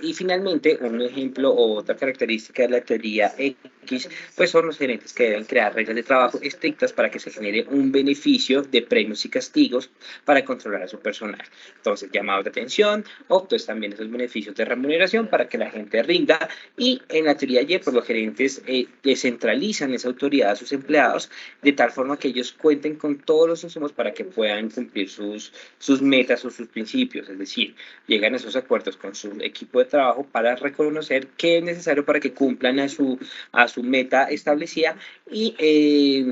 Y finalmente, un ejemplo o otra característica de la teoría X, pues son los gerentes que deben crear reglas de trabajo estrictas para que se genere un beneficio de premios y castigos para controlar a su personal. Entonces, llamados de atención o pues también esos beneficios de remuneración para que la gente rinda. Y en la teoría Y, pues los gerentes descentralizan esa autoridad a sus empleados de tal forma que ellos cuenten con todos los insumos para que puedan cumplir sus metas o sus principios, es decir, llegan a esos acuerdos con su equipo de trabajo para reconocer qué es necesario para que cumplan a su meta establecida y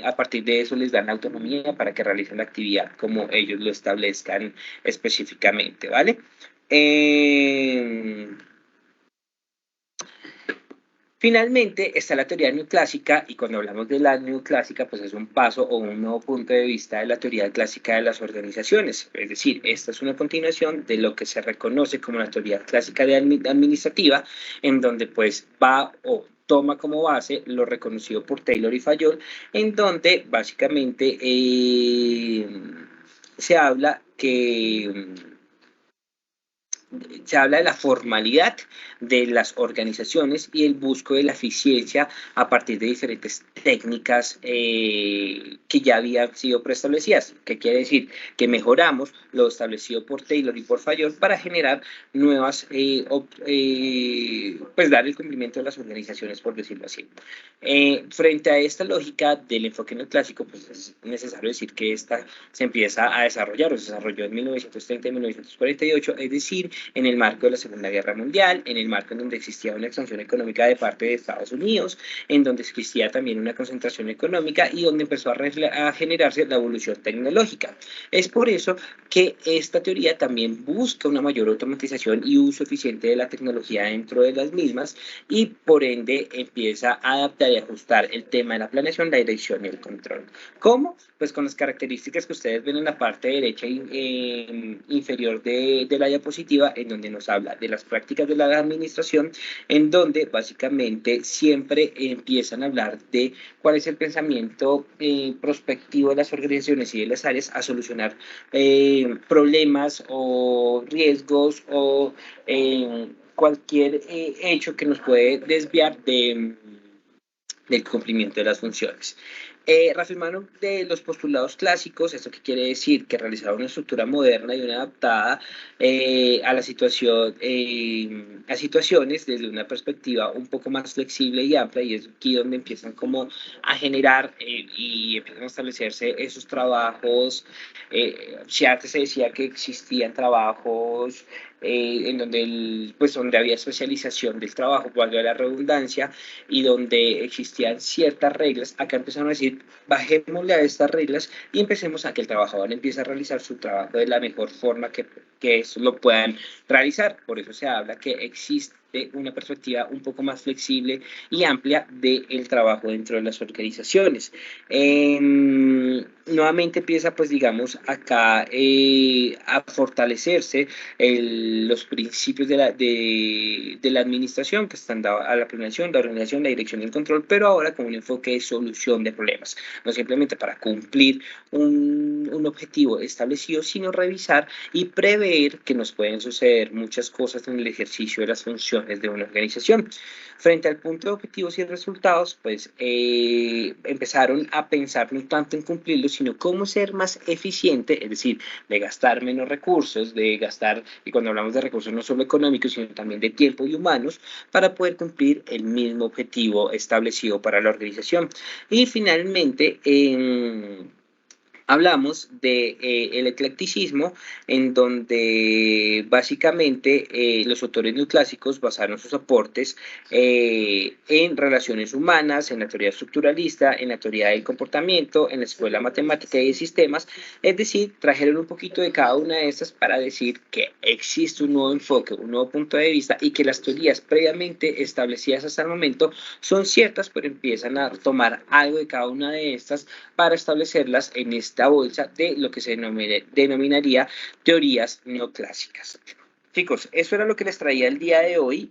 a partir de eso les dan autonomía para que realicen la actividad como ellos lo establezcan específicamente, ¿vale? Finalmente está la teoría neoclásica, y cuando hablamos de la neoclásica, pues es un paso o un nuevo punto de vista de la teoría clásica de las organizaciones. Es decir, esta es una continuación de lo que se reconoce como la teoría clásica administrativa, en donde pues va o toma como base lo reconocido por Taylor y Fayol, en donde básicamente se habla de la formalidad de las organizaciones y el busco de la eficiencia a partir de diferentes técnicas que ya habían sido preestablecidas. ¿Qué quiere decir? Que mejoramos lo establecido por Taylor y por Fayol para generar nuevas, pues dar el cumplimiento de las organizaciones, por decirlo así. Frente a esta lógica del enfoque neoclásico, pues es necesario decir que esta se empieza a desarrollar, o se desarrolló en 1930 y 1948, es decir, en el marco de la Segunda Guerra Mundial, en el marco en donde existía una expansión económica de parte de Estados Unidos, en donde existía también una concentración económica y donde empezó a generarse la evolución tecnológica. Es por eso que esta teoría también busca una mayor automatización y uso eficiente de la tecnología dentro de las mismas y por ende empieza a adaptar y ajustar el tema de la planeación, la dirección y el control. ¿Cómo? Pues con las características que ustedes ven en la parte derecha inferior de la diapositiva, en donde nos habla de las prácticas de la administración, en donde básicamente siempre empiezan a hablar de cuál es el pensamiento prospectivo de las organizaciones y de las áreas a solucionar problemas o riesgos o cualquier hecho que nos puede desviar del cumplimiento de las funciones. Reafirmaron de los postulados clásicos, ¿esto qué quiere decir? Que realizaron una estructura moderna y una adaptada a la situación, a situaciones desde una perspectiva un poco más flexible y amplia, y es aquí donde empiezan como a generar y empiezan a establecerse esos trabajos. Si antes se decía que existían trabajos en donde, pues donde había especialización del trabajo, valga la redundancia, y donde existían ciertas reglas, acá empezaron a decir, bajémosle a estas reglas y empecemos a que el trabajador empiece a realizar su trabajo de la mejor forma que lo puedan realizar. Por eso se habla que existe una perspectiva un poco más flexible y amplia del trabajo dentro de las organizaciones. Nuevamente empieza, pues digamos, acá a fortalecerse los principios de la administración que están dados a la planeación, la organización, la dirección y el control, pero ahora con un enfoque de solución de problemas, no simplemente para cumplir un objetivo establecido, sino revisar y prever que nos pueden suceder muchas cosas en el ejercicio de las funciones funciones de una organización. Frente al punto de objetivos y resultados, pues empezaron a pensar no tanto en cumplirlos, sino cómo ser más eficiente, es decir, de gastar menos recursos, de gastar, y cuando hablamos de recursos no solo económicos, sino también de tiempo y humanos, para poder cumplir el mismo objetivo establecido para la organización. Y finalmente, hablamos de el eclecticismo, en donde básicamente los autores neoclásicos basaron sus aportes en relaciones humanas, en la teoría estructuralista, en la teoría del comportamiento, en la escuela matemática y de sistemas, es decir, trajeron un poquito de cada una de estas para decir que existe un nuevo enfoque, un nuevo punto de vista y que las teorías previamente establecidas hasta el momento son ciertas, pero empiezan a tomar algo de cada una de estas para establecerlas en esta bolsa de lo que se denominaría teorías neoclásicas. Chicos, eso era lo que les traía el día de hoy,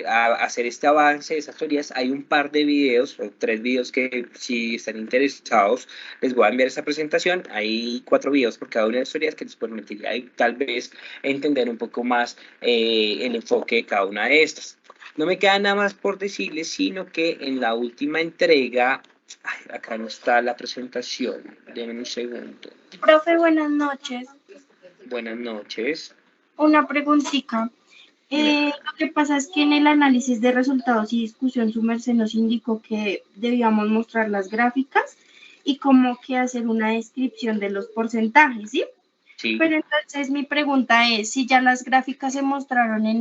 a hacer este avance de esas teorías. Hay un par de videos, o 3 videos que si están interesados les voy a enviar esta presentación. Hay 4 videos por cada una de las teorías que les permitiría tal vez entender un poco más el enfoque de cada una de estas. No me queda nada más por decirles, sino que en la última entrega, acá no está la presentación, denme un segundo. Profe, buenas noches. Buenas noches. Una preguntita. Lo que pasa es que en el análisis de resultados y discusión su merced nos indicó que debíamos mostrar las gráficas y como que hacer una descripción de los porcentajes, ¿sí? Sí. Pero entonces mi pregunta es, si ya las gráficas se mostraron en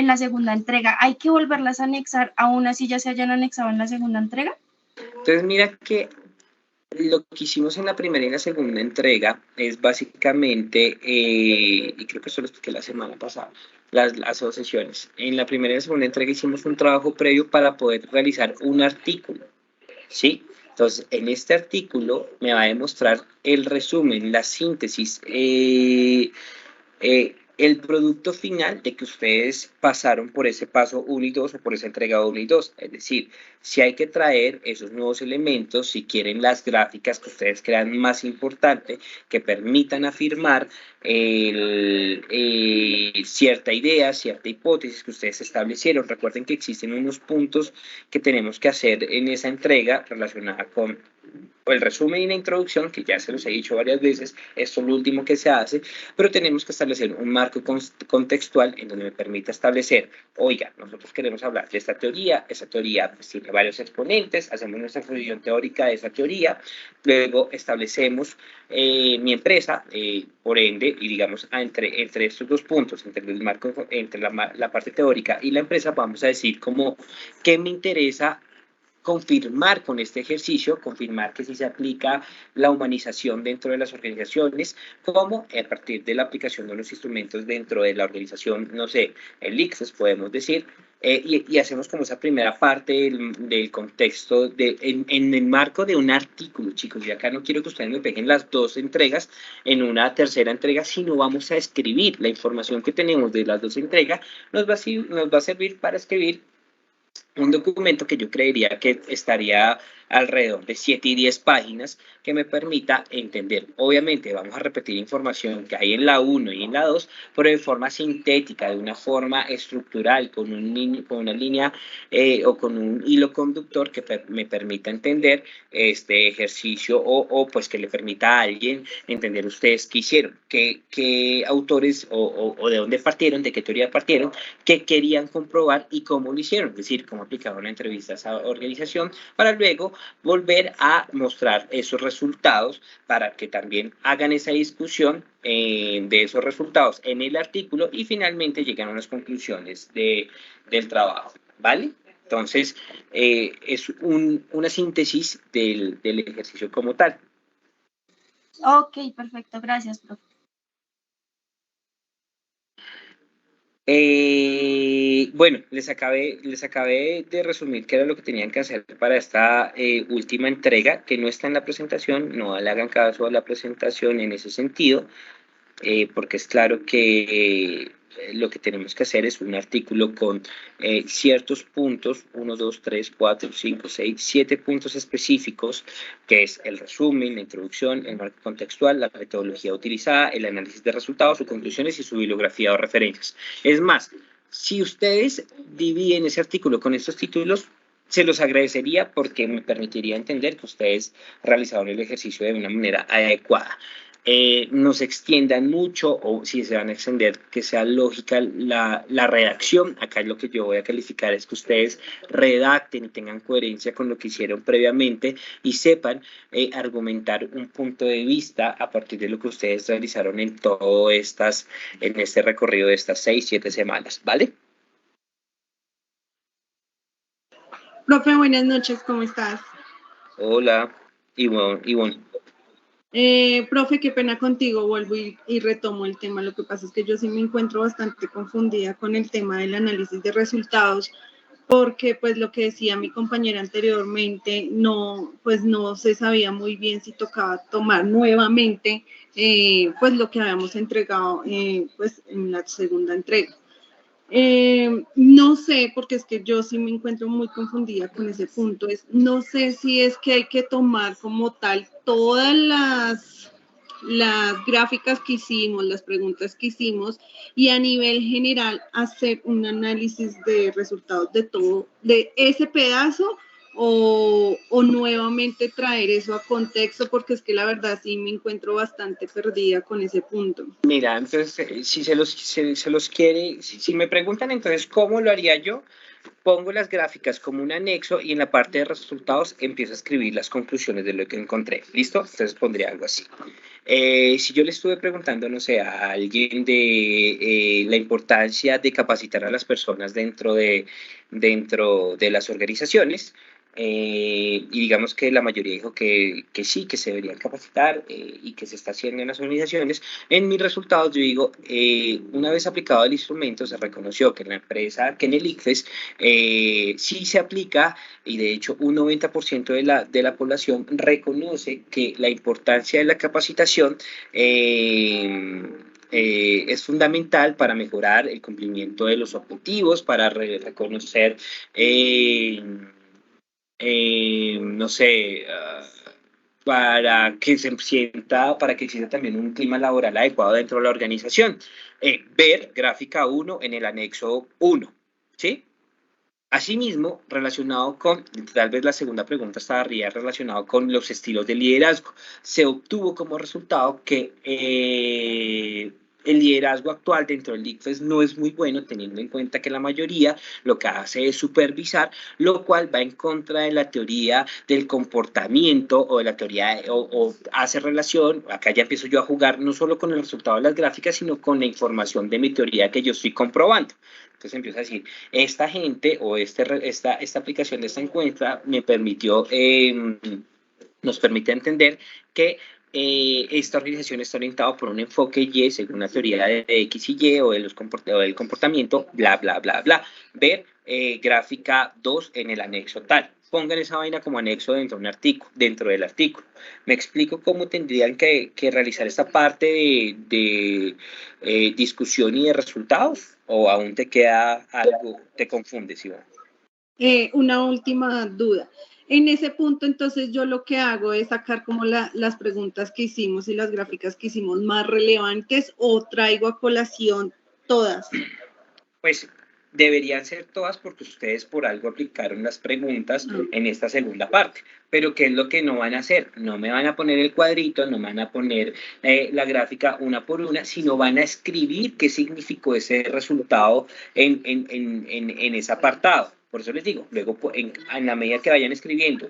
la segunda entrega, ¿hay que volverlas a anexar aún así ya se hayan anexado en la segunda entrega? Entonces mira que lo que hicimos en la primera y la segunda entrega es básicamente, y creo que eso lo expliqué la semana pasada, las 2 sesiones. En la primera y la segunda entrega hicimos un trabajo previo para poder realizar un artículo, ¿sí? Entonces, en este artículo me va a demostrar el resumen, la síntesis, el producto final de que ustedes pasaron por ese paso 1 y 2 o por esa entrega 1 y 2. Es decir, si hay que traer esos nuevos elementos, si quieren las gráficas que ustedes crean más importante, que permitan afirmar cierta idea, cierta hipótesis que ustedes establecieron. Recuerden que existen unos puntos que tenemos que hacer en esa entrega relacionada con el resumen y la introducción, que ya se los he dicho varias veces, esto es lo último que se hace, pero tenemos que establecer un marco contextual en donde me permita establecer, oiga, nosotros queremos hablar de esta teoría, esa teoría pues, tiene varios exponentes, hacemos nuestra exposición teórica de esa teoría, luego establecemos mi empresa, por ende, y digamos, entre estos 2 puntos, entre el marco, entre la parte teórica y la empresa, vamos a decir como qué me interesa confirmar con este ejercicio, confirmar que sí se aplica la humanización dentro de las organizaciones, como a partir de la aplicación de los instrumentos dentro de la organización, no sé, el ICSES podemos decir, y hacemos como esa primera parte del contexto en el marco de un artículo, chicos, y acá no quiero que ustedes me peguen las 2 entregas en una tercera entrega, sino vamos a escribir la información que tenemos de las 2 entregas, nos va a servir para escribir un documento que yo creería que estaría alrededor de 7 y 10 páginas que me permita entender. Obviamente vamos a repetir información que hay en la 1 y en la 2, pero de forma sintética, de una forma estructural, con una línea o con un hilo conductor que me permita entender este ejercicio o pues que le permita a alguien entender ustedes qué hicieron, qué autores o de dónde partieron, de qué teoría partieron, qué querían comprobar y cómo lo hicieron, es decir, cómo aplicaron la entrevista a esa organización para luego volver a mostrar esos resultados para que también hagan esa discusión de esos resultados en el artículo y finalmente llegan a unas conclusiones del trabajo, ¿vale? Entonces, es una síntesis del ejercicio como tal. Ok, perfecto, gracias, profe. Bueno, les acabé de resumir qué era lo que tenían que hacer para esta última entrega, que no está en la presentación, no le hagan caso a la presentación en ese sentido, porque es claro que lo que tenemos que hacer es un artículo con ciertos puntos, 1, 2, 3, 4, 5, 6, 7 puntos específicos, que es el resumen, la introducción, el marco contextual, la metodología utilizada, el análisis de resultados, sus conclusiones y su bibliografía o referencias. Es más, si ustedes dividen ese artículo con estos títulos, se los agradecería porque me permitiría entender que ustedes realizaron el ejercicio de una manera adecuada. No se extiendan mucho, o si se van a extender, que sea lógica la redacción. Acá lo que yo voy a calificar es que ustedes redacten y tengan coherencia con lo que hicieron previamente y sepan argumentar un punto de vista a partir de lo que ustedes realizaron en este recorrido de estas 6-7 semanas, ¿vale? Profe, buenas noches, ¿cómo estás? Hola, Ivonne. Profe, qué pena contigo, vuelvo y retomo el tema. Lo que pasa es que yo sí me encuentro bastante confundida con el tema del análisis de resultados, porque pues lo que decía mi compañera anteriormente, no se sabía muy bien si tocaba tomar nuevamente pues lo que habíamos entregado pues en la segunda entrega. No sé, porque es que yo sí me encuentro muy confundida con ese punto. No sé si es que hay que tomar como tal todas las gráficas que hicimos, las preguntas que hicimos, y a nivel general hacer un análisis de resultados de todo, de ese pedazo, o nuevamente traer eso a contexto, porque es que la verdad sí me encuentro bastante perdida con ese punto. Mira, entonces, si se los quiere, si me preguntan entonces cómo lo haría yo, pongo las gráficas como un anexo y en la parte de resultados empiezo a escribir las conclusiones de lo que encontré. ¿Listo? Entonces pondría algo así. Si yo le estuve preguntando, no sé, a alguien de la importancia de capacitar a las personas dentro de las organizaciones, y digamos que la mayoría dijo que sí, que se deberían capacitar y que se está haciendo en las organizaciones, en mis resultados yo digo, una vez aplicado el instrumento, se reconoció que en la empresa, que en el ICFES, sí se aplica, y de hecho un 90% de la población reconoce que la importancia de la capacitación es fundamental para mejorar el cumplimiento de los objetivos, para reconocer, no sé, para que exista también un clima laboral adecuado dentro de la organización. Ver gráfica 1 en el anexo 1, ¿sí? Asimismo, relacionado con, tal vez la segunda pregunta estaría relacionado con los estilos de liderazgo. Se obtuvo como resultado que el liderazgo actual dentro del ICFES no es muy bueno, teniendo en cuenta que la mayoría lo que hace es supervisar, lo cual va en contra de la teoría del comportamiento o de la teoría, o hace relación, acá ya empiezo yo a jugar no solo con el resultado de las gráficas, sino con la información de mi teoría que yo estoy comprobando. Entonces empiezo a decir, esta gente o esta aplicación de esta encuesta me permitió, nos permite entender que esta organización está orientada por un enfoque Y según la teoría de X y Y o del comportamiento, bla, bla, bla, bla. Ver gráfica 2 en el anexo tal. Pongan esa vaina como anexo dentro del artículo. Me explico cómo tendrían que realizar esta parte de discusión y de resultados, o aún te queda algo, te confundes, Iván. Una última duda. En ese punto, entonces, yo lo que hago es sacar como las preguntas que hicimos y las gráficas que hicimos más relevantes, o traigo a colación todas. Pues deberían ser todas porque ustedes por algo aplicaron las preguntas en esta segunda parte. Pero ¿qué es lo que no van a hacer? No me van a poner el cuadrito, no me van a poner la gráfica una por una, sino van a escribir qué significó ese resultado en ese apartado. Por eso les digo, luego en la medida que vayan escribiendo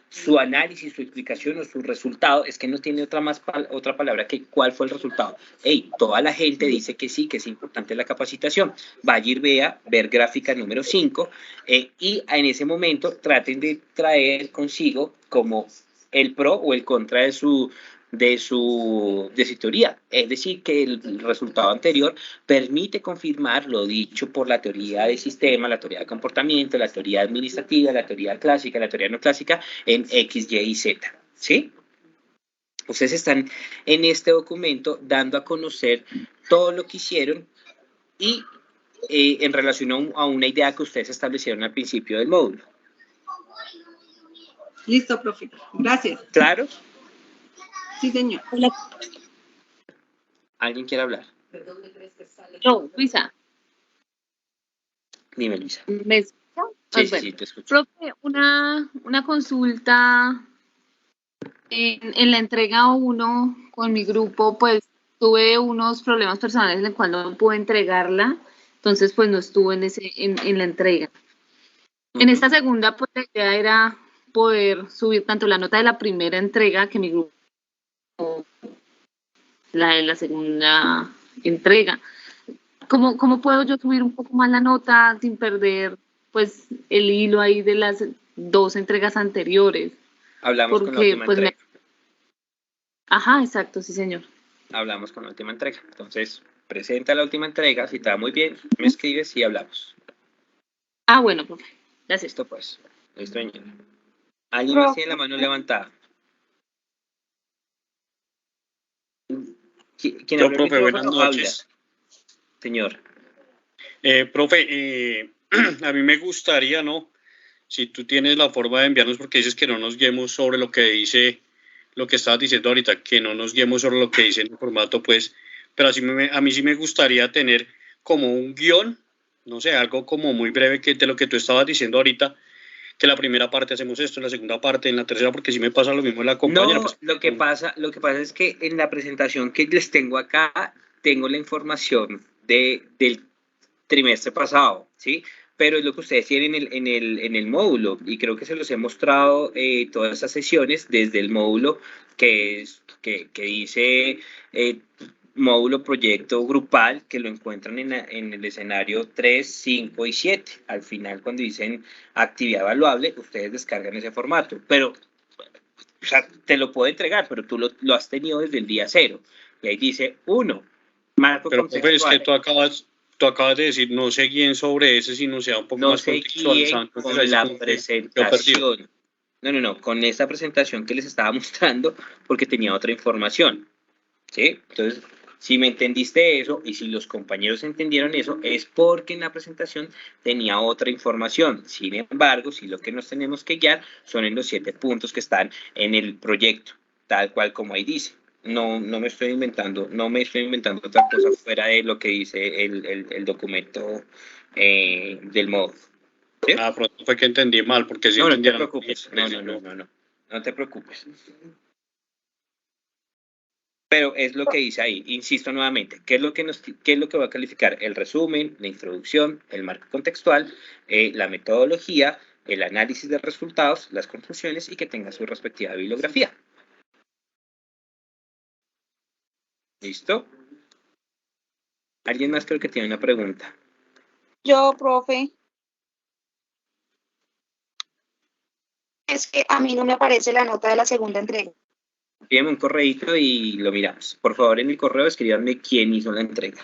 su análisis, su explicación o su resultado, es que no tiene otra palabra que cuál fue el resultado. Toda la gente dice que sí, que es importante la capacitación. Vaya y ver gráfica número 5 y en ese momento traten de traer consigo como el pro o el contra de su teoría. Es decir, que el resultado anterior permite confirmar lo dicho por la teoría de sistema, la teoría de comportamiento, la teoría administrativa, la teoría clásica, la teoría no clásica en X, Y y Z. ¿Sí? Ustedes están en este documento dando a conocer todo lo que hicieron y en relación a una idea que ustedes establecieron al principio del módulo. Listo, profe. Gracias. ¿Claro? Sí, señor. ¿Alguien quiere hablar? Yo, Luisa. Dime, Luisa. ¿Me escucha? Sí, te escucho. Profe, una consulta. En la entrega 1 con mi grupo, pues tuve unos problemas personales en el cual no pude entregarla, entonces pues no estuve en la entrega. En esta segunda, pues la idea era poder subir tanto la nota de la primera entrega que mi grupo, la de la segunda entrega. ¿Cómo puedo yo subir un poco más la nota sin perder pues el hilo ahí de las 2 entregas anteriores? Hablamos con la última entrega. Ajá, exacto, sí, señor. Hablamos con la última entrega. Entonces, presenta la última entrega. Si te va muy bien, me escribes y hablamos. Ah, bueno, profe. Gracias. Listo, pues. Listo, señor. ¿Alguien más tiene la mano levantada? ¿Quién Yo, profe, buenas noches. Señor. Profe, a mí me gustaría, ¿no? Si tú tienes la forma de enviarnos, porque dices que no nos guiemos sobre lo que dice, lo que estabas diciendo ahorita, que no nos guiemos sobre lo que dice en el formato, pues, pero a mí sí me gustaría tener como un guión, no sé, algo como muy breve de lo que tú estabas diciendo ahorita, que la primera parte hacemos esto, en la segunda parte, en la tercera, porque sí me pasa lo mismo en la compañera. No, pues, lo que pasa es que en la presentación que les tengo acá, tengo la información del trimestre pasado, ¿sí? Pero es lo que ustedes tienen en el módulo, y creo que se los he mostrado todas esas sesiones desde el módulo que dice módulo proyecto grupal, que lo encuentran en el escenario 3, 5 y 7. Al final, cuando dicen actividad evaluable, ustedes descargan ese formato, pero o sea, te lo puedo entregar, pero tú lo has tenido desde el día 0. Y ahí dice 1, marco pero, conceptual. profe, es que tú acabas de decir, no se guíen sobre ese, sino sea un poco más contextualizado. No se guíen con la presentación. No, con esa presentación que les estaba mostrando, porque tenía otra información. ¿Sí? Entonces, si me entendiste eso, y si los compañeros entendieron eso, es porque en la presentación tenía otra información. Sin embargo, si lo que nos tenemos que guiar son en los 7 puntos que están en el proyecto, tal cual como ahí dice. No me estoy inventando otra cosa fuera de lo que dice el documento del módulo. ¿Sí? Ah, pronto fue que entendí mal, porque si no te preocupes. No te preocupes. Pero es lo que dice ahí, insisto nuevamente, ¿qué es lo que va a calificar? El resumen, la introducción, el marco contextual, la metodología, el análisis de resultados, las conclusiones y que tenga su respectiva bibliografía. ¿Listo? ¿Alguien más creo que tiene una pregunta? Yo, profe. Es que a mí no me aparece la nota de la segunda entrega. Envíame un correíto y lo miramos. Por favor, en el correo escríbanme quién hizo la entrega.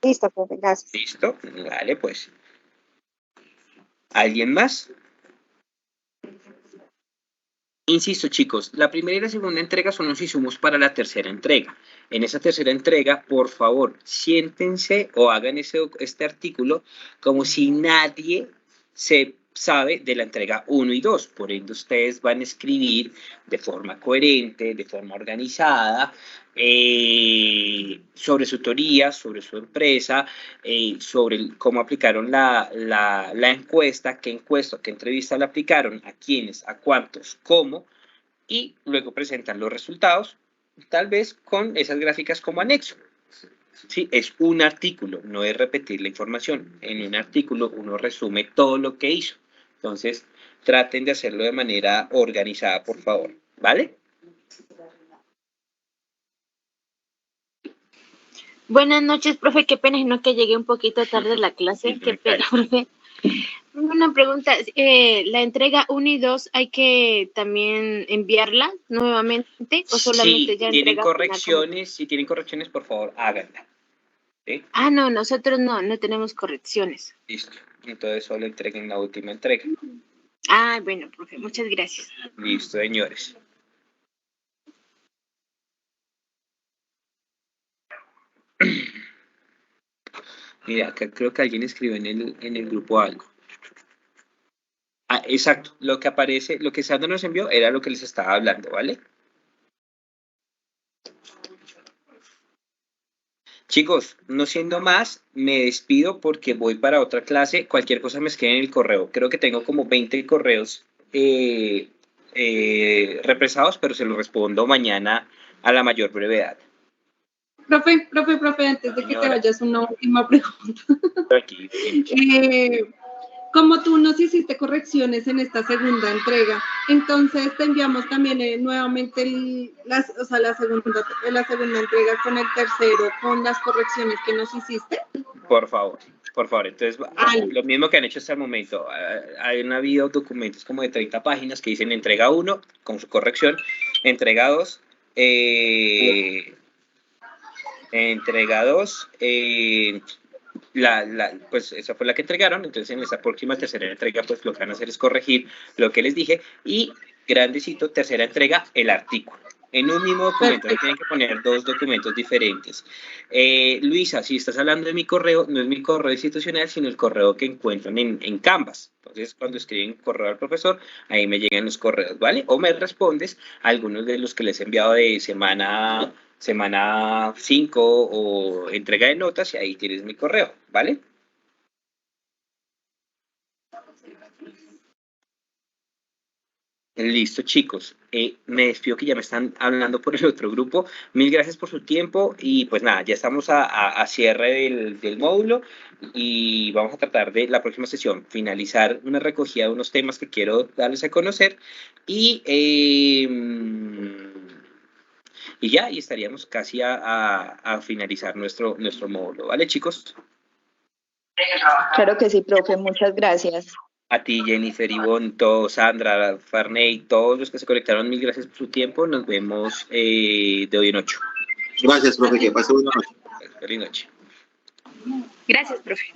Listo, profe, gracias. ¿Listo? Vale, pues. ¿Alguien más? Insisto, chicos, la primera y la segunda entrega son los insumos para la tercera entrega. En esa tercera entrega, por favor, siéntense o hagan este artículo como si nadie se sabe de la entrega 1 y 2. Por ende, ustedes van a escribir de forma coherente, de forma organizada, sobre su teoría, sobre su empresa, sobre cómo aplicaron la encuesta, qué entrevista la aplicaron, a quiénes, a cuántos, cómo, y luego presentan los resultados, tal vez con esas gráficas como anexo. Sí, es un artículo, no es repetir la información. En un artículo uno resume todo lo que hizo. Entonces, traten de hacerlo de manera organizada, por favor. ¿Vale? Buenas noches, profe. Qué pena, no que llegué un poquito tarde a la clase. Qué pena, profe. Una pregunta. ¿La entrega 1 y 2 hay que también enviarla nuevamente o solamente ya tienen entrega correcciones, si tienen correcciones, por favor, háganla. ¿Sí? Ah, no, nosotros no tenemos correcciones. Listo. Entonces solo entreguen la última entrega. Ah, bueno, profe, muchas gracias. Listo, señores. Mira, acá creo que alguien escribió en el grupo algo. Ah, exacto, lo que aparece, lo que Sandra nos envió era lo que les estaba hablando, ¿vale? Chicos, no siendo más, me despido porque voy para otra clase. Cualquier cosa me escriben en el correo. Creo que tengo como 20 correos represados, pero se los respondo mañana a la mayor brevedad. Profe, antes de que te vayas, una última pregunta. Aquí. Como tú nos hiciste correcciones en esta segunda entrega, entonces te enviamos también nuevamente la segunda entrega con el tercero, con las correcciones que nos hiciste. Por favor. Entonces, lo mismo que han hecho hasta el momento. Han habido documentos como de 30 páginas que dicen entrega 1 con su corrección, entrega 2, entrega 2, pues esa fue la que entregaron. Entonces en esta próxima tercera entrega pues lo que van a hacer es corregir lo que les dije y grandecito, tercera entrega, el artículo. En un mismo documento, ahí tienen que poner 2 documentos diferentes. Luisa, si estás hablando de mi correo, no es mi correo institucional, sino el correo que encuentran en Canvas. Entonces, cuando escriben correo al profesor, ahí me llegan los correos, ¿vale? O me respondes a algunos de los que les he enviado de semana 5 o entrega de notas y ahí tienes mi correo, ¿vale? Listo, chicos. Me despido que ya me están hablando por el otro grupo. Mil gracias por su tiempo y pues nada, ya estamos a cierre del módulo y vamos a tratar de la próxima sesión finalizar una recogida de unos temas que quiero darles a conocer y ya, y estaríamos casi a finalizar nuestro módulo, ¿vale, chicos? Claro que sí, profe, muchas gracias. A ti, Jennifer, Ivonne, Sandra, Farney, todos los que se conectaron, mil gracias por su tiempo. Nos vemos de hoy en 8. Gracias, profe, que pase buena noche. Feliz noche. Gracias, profe.